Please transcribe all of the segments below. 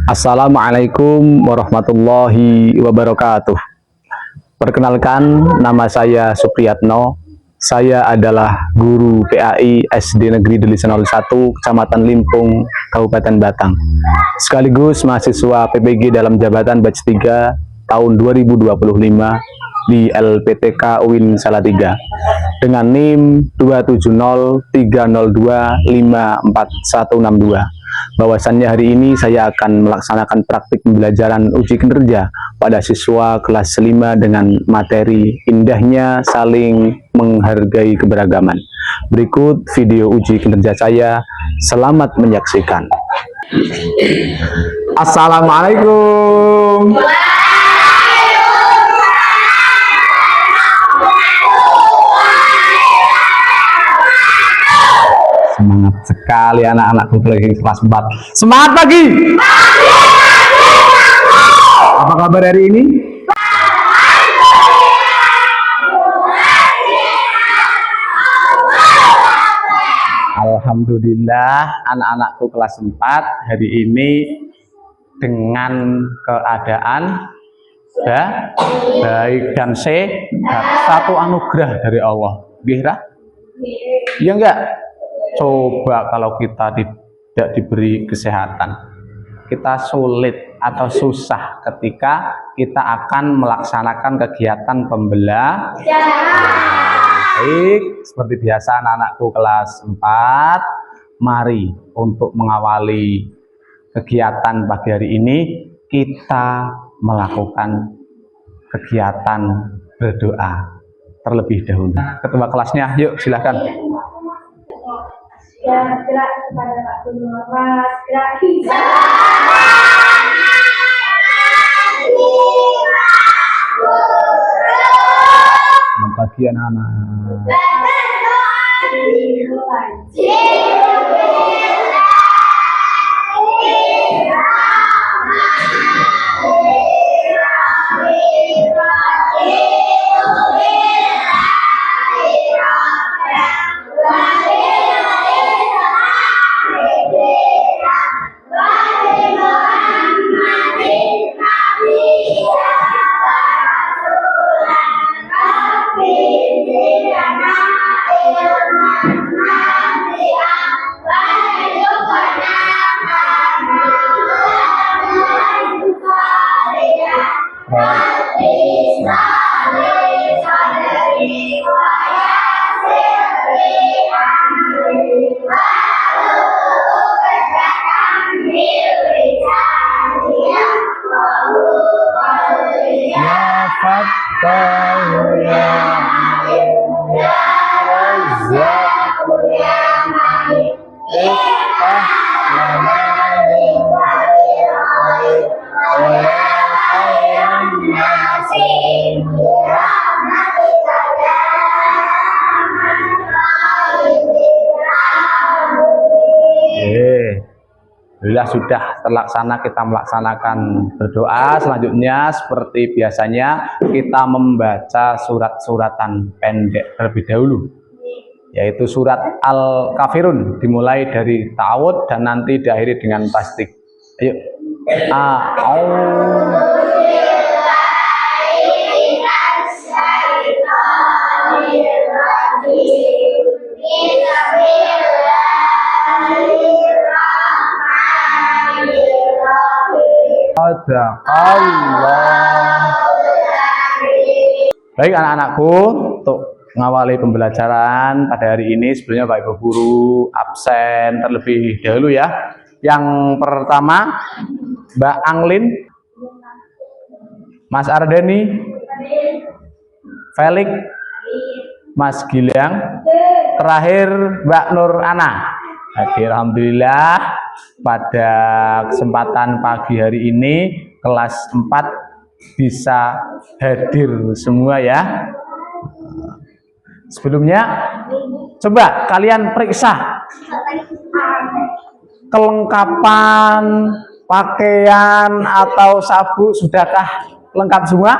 Assalamualaikum warahmatullahi wabarakatuh. Perkenalkan, nama saya Supriyatno. Saya adalah guru PAI SD Negeri Deli 01, Kecamatan Limpung, Kabupaten Batang. Sekaligus mahasiswa PPG dalam jabatan batch 3 tahun 2025 di LPTK UIN Salatiga dengan NIM 27030254162. Bahwasannya hari ini saya akan melaksanakan praktik pembelajaran uji kinerja pada siswa kelas 5 dengan materi indahnya saling menghargai keberagaman. Berikut video uji kinerja saya. Selamat menyaksikan. Assalamualaikum. Semangat sekali anak-anakku lagi kelas 4. Semangat pagi. Apa kabar hari ini? Alhamdulillah, anak-anakku kelas 4 hari ini dengan keadaan baik dan sehat. Satu anugerah dari Allah. Gila? Iya enggak? Coba kalau kita tidak diberi kesehatan, kita sulit atau susah ketika kita akan melaksanakan kegiatan pembelajaran. Baik, seperti biasa anak-anakku kelas 4, mari untuk mengawali kegiatan pagi hari ini kita melakukan kegiatan berdoa terlebih dahulu. Ketua kelasnya, yuk silahkan. Gerak kepada Pak Guru Mas, gerak hijau. Selamat pagi anak-anak. Alhamdulillah sudah terlaksana, kita melaksanakan berdoa. Selanjutnya seperti biasanya kita membaca surat-suratan pendek terlebih dahulu, yaitu surat Al-Kafirun, dimulai dari ta'awud dan nanti diakhiri dengan tasdik. Ayo. Allah. Baik anak-anakku, untuk mengawali pembelajaran pada hari ini sebelumnya Bapak Ibu guru absen terlebih dahulu ya. Yang pertama Mbak Anglin, Mas Ardeni, Felix, Mas Gilang, terakhir Mbak Nur Ana. Alhamdulillah pada kesempatan pagi hari ini kelas 4 bisa hadir semua ya. Sebelumnya coba kalian periksa kelengkapan pakaian atau sabuk sudahkah lengkap semua?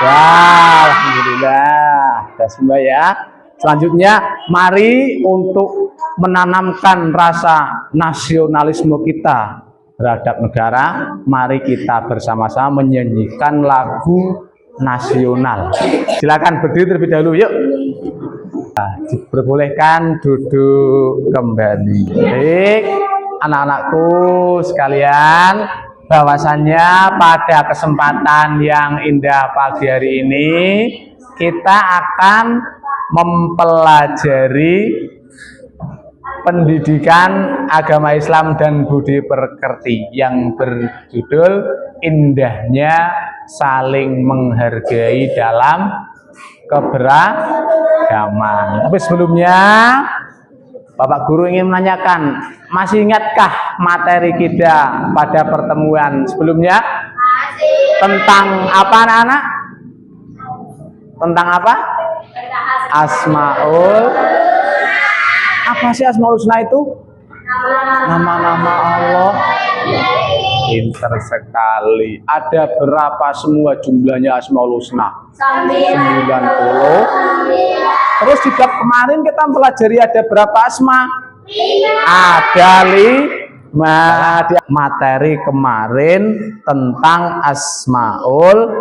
Ya, alhamdulillah sudah semua ya. Selanjutnya mari untuk menanamkan rasa nasionalisme kita terhadap negara, mari kita bersama-sama menyanyikan lagu nasional. Silakan berdiri terlebih dahulu, yuk. Nah, diperbolehkan duduk kembali. Baik, anak-anakku sekalian, bahwasannya pada kesempatan yang indah pagi hari ini kita akan mempelajari pendidikan agama Islam dan budi pekerti yang berjudul Indahnya Saling Menghargai dalam Keberagaman. Tapi sebelumnya Bapak Guru ingin menanyakan, masih ingatkah materi kita pada pertemuan sebelumnya? Tentang apa anak-anak? Tentang apa? Asmaul. Apa sih Asmaul Husna itu? Nama-nama Allah. Pinter sekali. Ada berapa semua jumlahnya Asmaul Husna? 90. Terus juga kemarin kita mempelajari ada berapa asma? Ada 5. Materi kemarin tentang Asmaul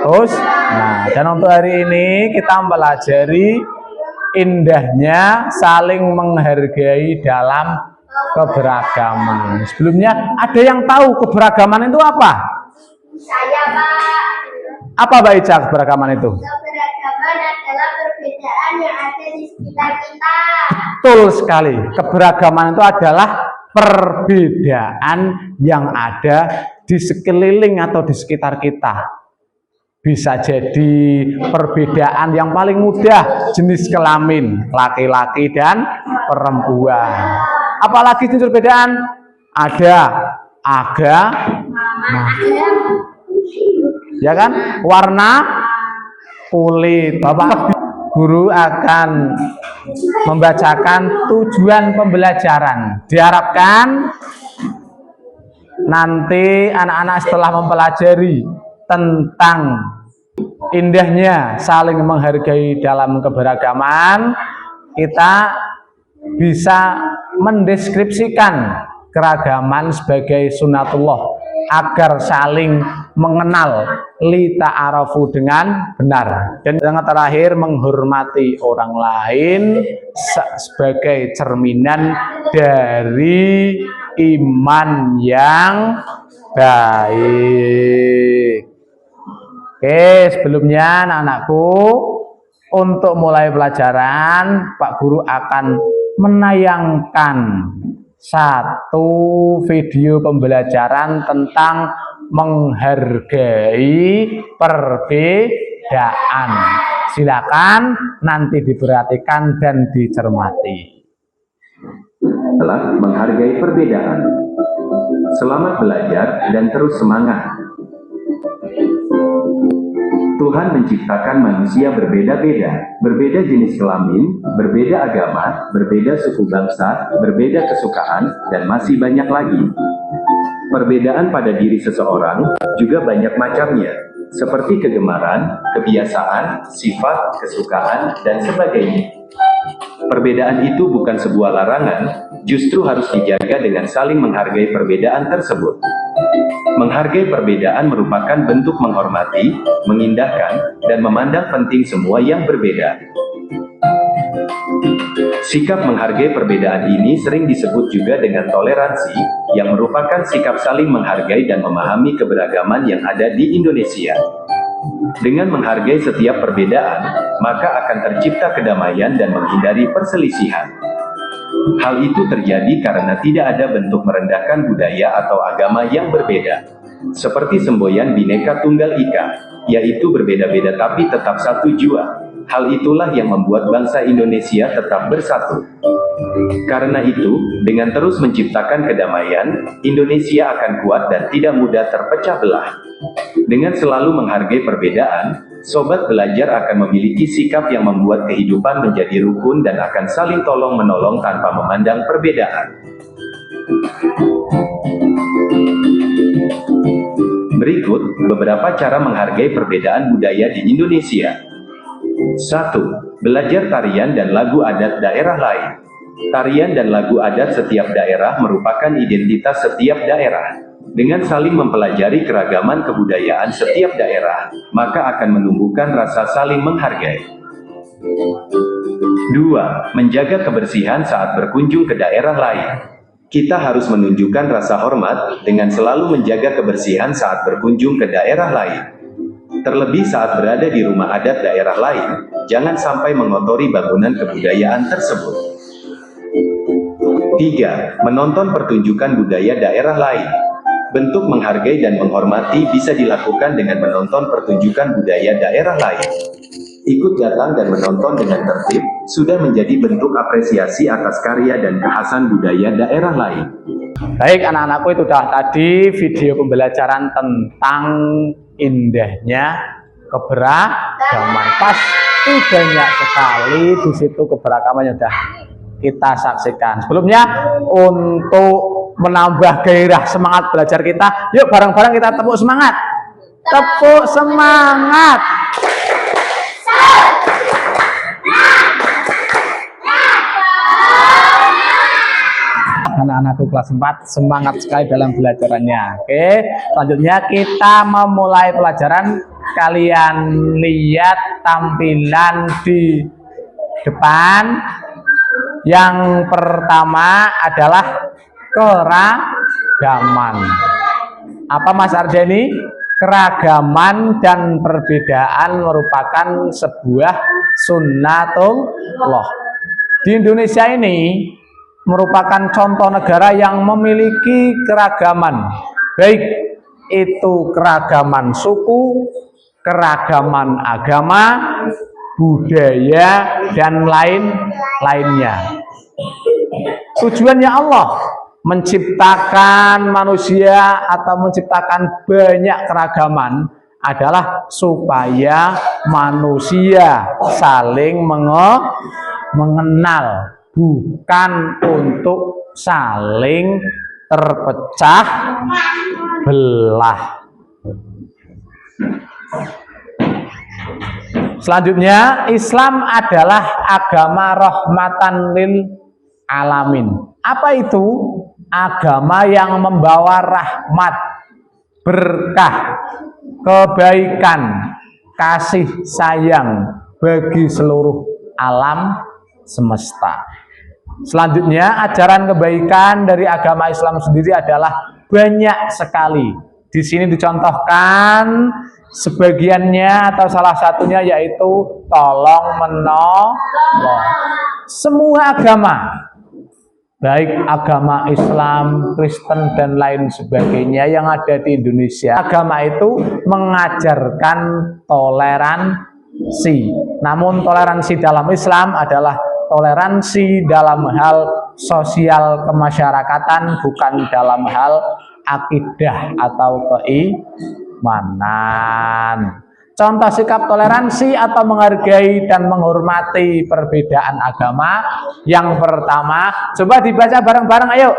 Husna. Dan untuk hari ini kita mempelajari indahnya saling menghargai dalam keberagaman. Sebelumnya ada yang tahu keberagaman itu apa? Saya, Pak. Apa Mbak Ica keberagaman itu? Keberagaman adalah perbedaan yang ada di sekitar kita. Betul sekali. Keberagaman itu adalah perbedaan yang ada di sekeliling atau di sekitar kita. Bisa jadi perbedaan yang paling mudah, jenis kelamin, laki-laki dan perempuan. Apalagi jenis perbedaan? Ada agama, ya kan? Warna kulit. Bapak Guru akan membacakan tujuan pembelajaran. Diharapkan nanti anak-anak setelah mempelajari tentang indahnya saling menghargai dalam keberagaman, kita bisa mendeskripsikan keragaman sebagai sunatullah agar saling mengenal lita'arafu dengan benar. Dan yang terakhir, menghormati orang lain sebagai cerminan dari iman yang baik. Oke, sebelumnya anak-anakku, untuk mulai pelajaran, Pak Guru akan menayangkan satu video pembelajaran tentang menghargai perbedaan. Silakan nanti diperhatikan dan dicermati. Telah menghargai perbedaan. Selamat belajar dan terus semangat. Tuhan menciptakan manusia berbeda-beda, berbeda jenis kelamin, berbeda agama, berbeda suku bangsa, berbeda kesukaan, dan masih banyak lagi. Perbedaan pada diri seseorang juga banyak macamnya, seperti kegemaran, kebiasaan, sifat, kesukaan, dan sebagainya. Perbedaan itu bukan sebuah larangan, justru harus dijaga dengan saling menghargai perbedaan tersebut. Menghargai perbedaan merupakan bentuk menghormati, mengindahkan, dan memandang penting semua yang berbeda. Sikap menghargai perbedaan ini sering disebut juga dengan toleransi, yang merupakan sikap saling menghargai dan memahami keberagaman yang ada di Indonesia. Dengan menghargai setiap perbedaan, maka akan tercipta kedamaian dan menghindari perselisihan. Hal itu terjadi karena tidak ada bentuk merendahkan budaya atau agama yang berbeda. Seperti semboyan Bhinneka Tunggal Ika, yaitu berbeda-beda tapi tetap satu jua. Hal itulah yang membuat bangsa Indonesia tetap bersatu. Karena itu, dengan terus menciptakan kedamaian, Indonesia akan kuat dan tidak mudah terpecah belah. Dengan selalu menghargai perbedaan, sobat belajar akan memiliki sikap yang membuat kehidupan menjadi rukun dan akan saling tolong-menolong tanpa memandang perbedaan. Berikut beberapa cara menghargai perbedaan budaya di Indonesia. 1. Belajar tarian dan lagu adat daerah lain. Tarian dan lagu adat setiap daerah merupakan identitas setiap daerah. Dengan saling mempelajari keragaman kebudayaan setiap daerah, maka akan menumbuhkan rasa saling menghargai. 2. Menjaga kebersihan saat berkunjung ke daerah lain. Kita harus menunjukkan rasa hormat dengan selalu menjaga kebersihan saat berkunjung ke daerah lain. Terlebih saat berada di rumah adat daerah lain, jangan sampai mengotori bangunan kebudayaan tersebut. 3. Menonton pertunjukan budaya daerah lain. Bentuk menghargai dan menghormati bisa dilakukan dengan menonton pertunjukan budaya daerah lain. Ikut datang dan menonton dengan tertib sudah menjadi bentuk apresiasi atas karya dan kekhasan budaya daerah lain. Baik anak-anakku, itu dah tadi video pembelajaran tentang indahnya keberagaman. Pasti banyak sekali di situ keberagaman yang sudah kita saksikan. Sebelumnya, untuk menambah gairah semangat belajar kita, yuk bareng-bareng kita tepuk semangat. Tepuk semangat. Anak-anakku kelas 4 semangat sekali dalam belajarannya. Oke, selanjutnya kita memulai pelajaran. Kalian lihat tampilan di depan. Yang pertama adalah keragaman. Apa Mas Arjeni? Keragaman dan perbedaan merupakan sebuah sunnatullah. Di Indonesia ini merupakan contoh negara yang memiliki keragaman, baik itu keragaman suku, keragaman agama, budaya, dan lain-lainnya. Tujuannya Allah menciptakan manusia atau menciptakan banyak keragaman adalah supaya manusia saling mengenal, bukan untuk saling terpecah belah. Selanjutnya, Islam adalah agama rahmatan lil alamin. Apa itu? Agama yang membawa rahmat, berkah, kebaikan, kasih sayang bagi seluruh alam semesta. Selanjutnya, ajaran kebaikan dari agama Islam sendiri adalah banyak sekali. Di sini dicontohkan sebagiannya atau salah satunya yaitu tolong menolong. Semua agama, baik agama Islam, Kristen, dan lain sebagainya yang ada di Indonesia, agama itu mengajarkan toleransi. Namun toleransi dalam Islam adalah toleransi dalam hal sosial kemasyarakatan, bukan dalam hal akidah atau keimanan. Contoh sikap toleransi atau menghargai dan menghormati perbedaan agama. Yang pertama, coba dibaca bareng-bareng, ayo.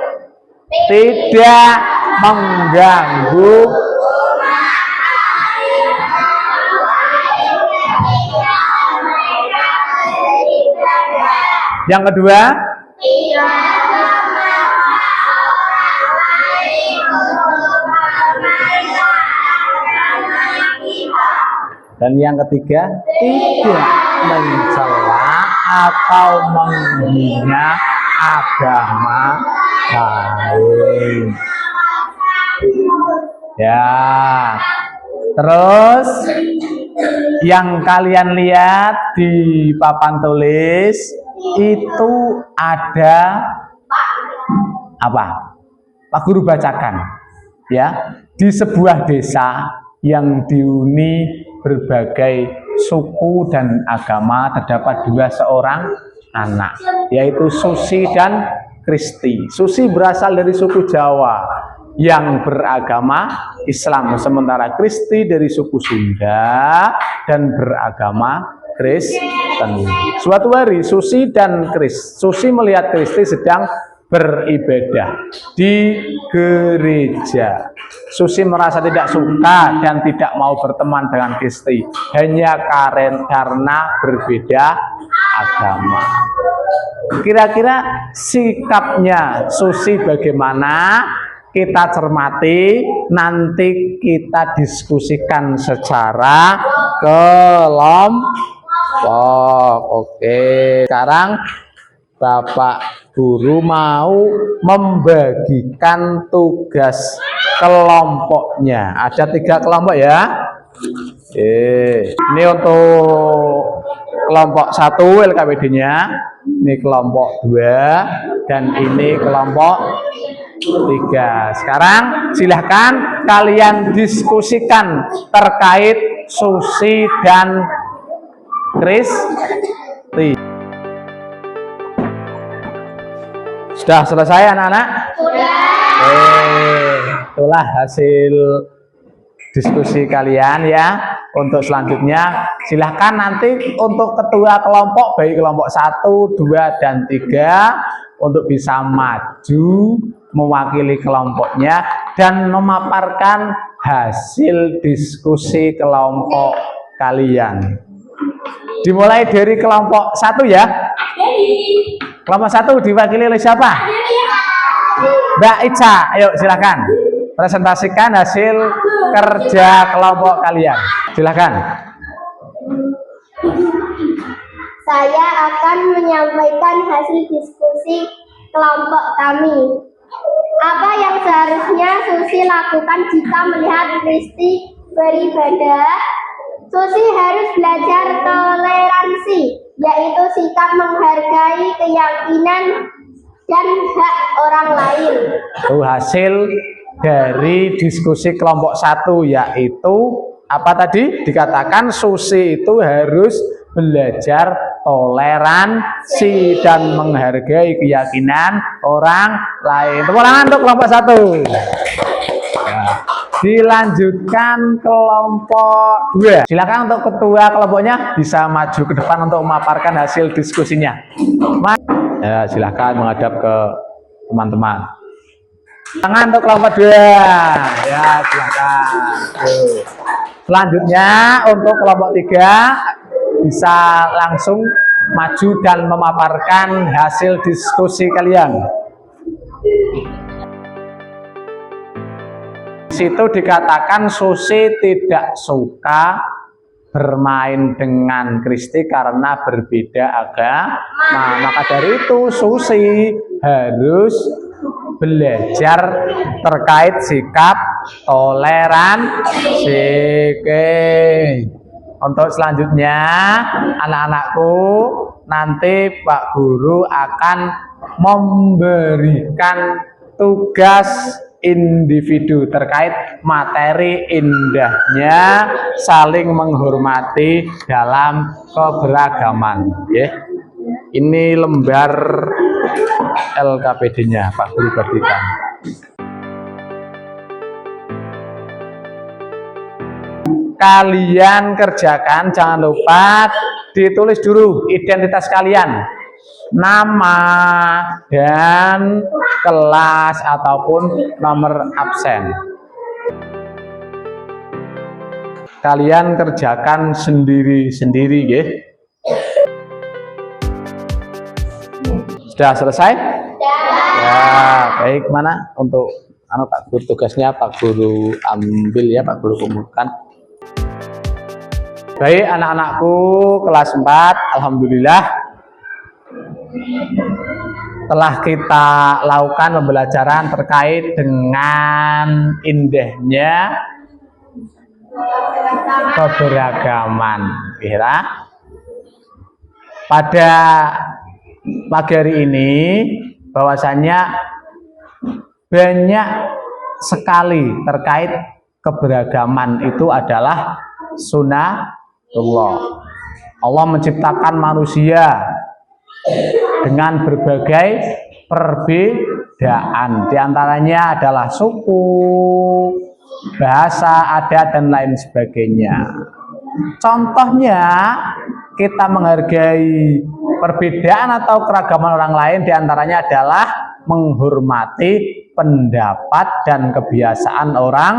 Tidak mengganggu yang kedua, dan yang ketiga, tidak mencela atau menghina agama lain. Ya, terus yang kalian lihat di papan tulis itu ada apa? Pak Guru bacakan, ya, di sebuah desa yang dihuni berbagai suku dan agama terdapat seorang anak, yaitu Susi dan Kristi. Susi berasal dari suku Jawa yang beragama Islam, sementara Kristi dari suku Sunda dan beragama Kristen. Suatu hari Susi melihat Kristi sedang beribadah di gereja. Susi merasa tidak suka dan tidak mau berteman dengan Kristi hanya karena berbeda agama. Kira-kira sikapnya Susi bagaimana? kita cermati, nanti kita diskusikan secara kelompok. Oke, sekarang Bapak Guru mau membagikan tugas kelompoknya. Ada 3 kelompok ya. Ini untuk kelompok 1 LKPD-nya, ini kelompok 2, dan ini kelompok 3. Sekarang silahkan kalian diskusikan terkait Susi dan Kristi. Sudah selesai anak-anak? Itulah hasil diskusi kalian ya. Untuk selanjutnya silahkan nanti untuk ketua kelompok, baik kelompok 1, 2, dan 3 untuk bisa maju mewakili kelompoknya dan memaparkan hasil diskusi kelompok kalian. Dimulai dari kelompok 1 ya. Kelompok 1 diwakili oleh siapa? Mbak Ica, ayo silakan presentasikan hasil kerja kelompok kalian. Silakan. Saya akan menyampaikan hasil diskusi kelompok kami. Apa yang seharusnya Susi lakukan jika melihat Kristi beribadah? Susi harus belajar toleransi, yaitu sikap menghargai keyakinan dan hak orang lain. Itu hasil dari diskusi kelompok 1, yaitu apa tadi? Dikatakan Susi itu harus belajar toleransi dan menghargai keyakinan orang lain. Tepuk tangan untuk kelompok 1. Ya. Dilanjutkan kelompok 2. Silakan untuk ketua kelompoknya bisa maju ke depan untuk memaparkan hasil diskusinya. Ya, silakan menghadap ke teman-teman. Tangan untuk kelompok 2. Ya, silakan. Selanjutnya untuk kelompok 3 bisa langsung maju dan memaparkan hasil diskusi kalian. Di situ dikatakan Susi tidak suka bermain dengan Kristi karena berbeda agama. Nah, maka dari itu Susi harus belajar terkait sikap toleransi. Untuk selanjutnya, anak-anakku, nanti Pak Guru akan memberikan tugas individu terkait materi indahnya saling menghormati dalam keberagaman. Ini lembar LKPD-nya Pak Guru bagikan. Kalian kerjakan, jangan lupa ditulis dulu identitas kalian, nama dan kelas ataupun nomor absen. Kalian kerjakan sendiri-sendiri ya. Sudah selesai? Ya, baik. Mana untuk Pak Guru tugasnya Pak Guru ambil ya, Pak Guru kumpulkan. Baik anak-anakku kelas 4, alhamdulillah telah kita lakukan pembelajaran terkait dengan indahnya keberagaman. Kira pada pagi hari ini bahwasannya banyak sekali terkait keberagaman itu adalah sunnah Allah menciptakan manusia dengan berbagai perbedaan. Di antaranya adalah suku, bahasa, adat, dan lain sebagainya. Contohnya, kita menghargai perbedaan atau keragaman orang lain, di antaranya adalah menghormati pendapat dan kebiasaan orang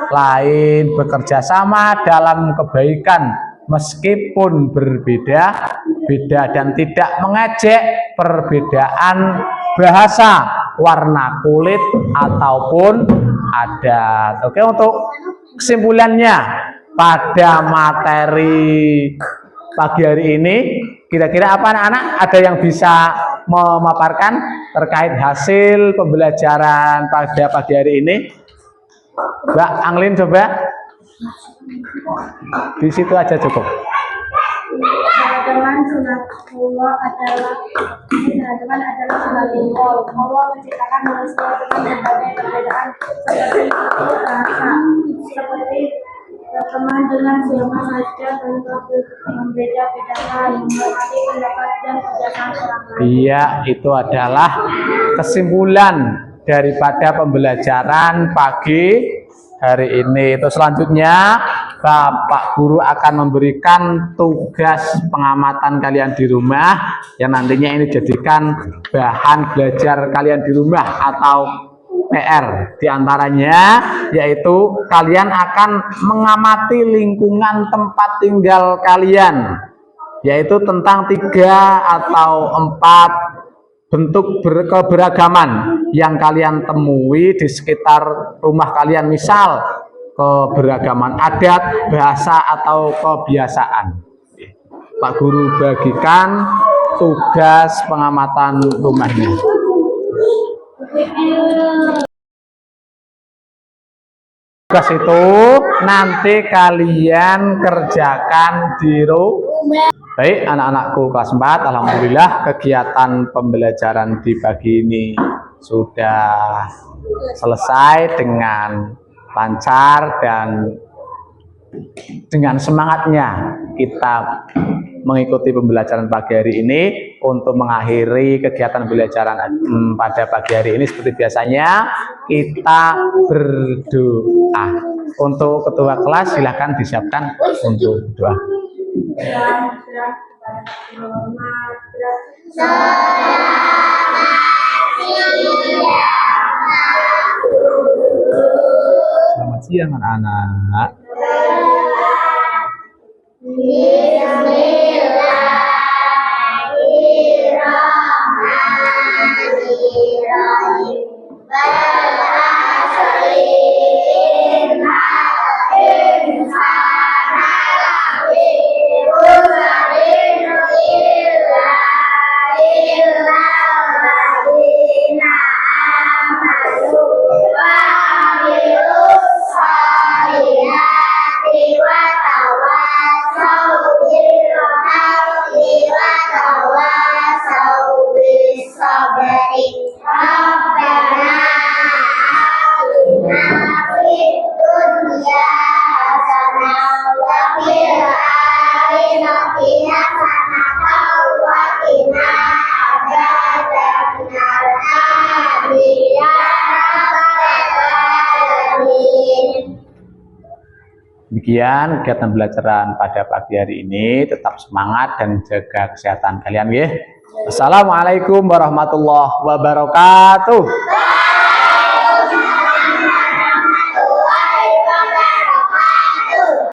lain, bekerja sama dalam kebaikan meskipun berbeda-beda, dan tidak mengejek perbedaan bahasa, warna kulit ataupun adat. Oke, untuk kesimpulannya pada materi pagi hari ini, kira-kira apa anak-anak? Ada yang bisa memaparkan terkait hasil pembelajaran pada pagi hari ini? Mbak Anglin coba. Di situ aja cukup. Teman-teman, sunatullah adalah sunatullah. Allah menciptakan manusia dengan berbagai perbedaan seperti bahasa, seperti berteman dengan siapa saja tanpa membeda-bedakan, menghormati pendapat dan kebiasaan orang lain. Iya, itu adalah kesimpulan daripada pembelajaran pagi hari ini. Itu selanjutnya Bapak Guru akan memberikan tugas pengamatan kalian di rumah yang nantinya ini jadikan bahan belajar kalian di rumah atau PR. Di antaranya yaitu kalian akan mengamati lingkungan tempat tinggal kalian, yaitu tentang 3 atau 4 bentuk keberagaman yang kalian temui di sekitar rumah kalian, misal keberagaman adat, bahasa, atau kebiasaan. Pak Guru bagikan tugas pengamatan rumahnya. Tugas itu nanti kalian kerjakan di rumah. Baik anak-anakku kelas 4, alhamdulillah kegiatan pembelajaran di pagi ini sudah selesai dengan lancar dan dengan semangatnya kita mengikuti pembelajaran pagi hari ini. Untuk mengakhiri kegiatan pembelajaran pada pagi hari ini seperti biasanya kita berdoa. Untuk ketua kelas silahkan disiapkan untuk doa. Selamat siang anak-anak. Demikian kegiatan pembelajaran pada pagi hari ini. Tetap semangat dan jaga kesehatan kalian ya. Assalamualaikum warahmatullahi wabarakatuh.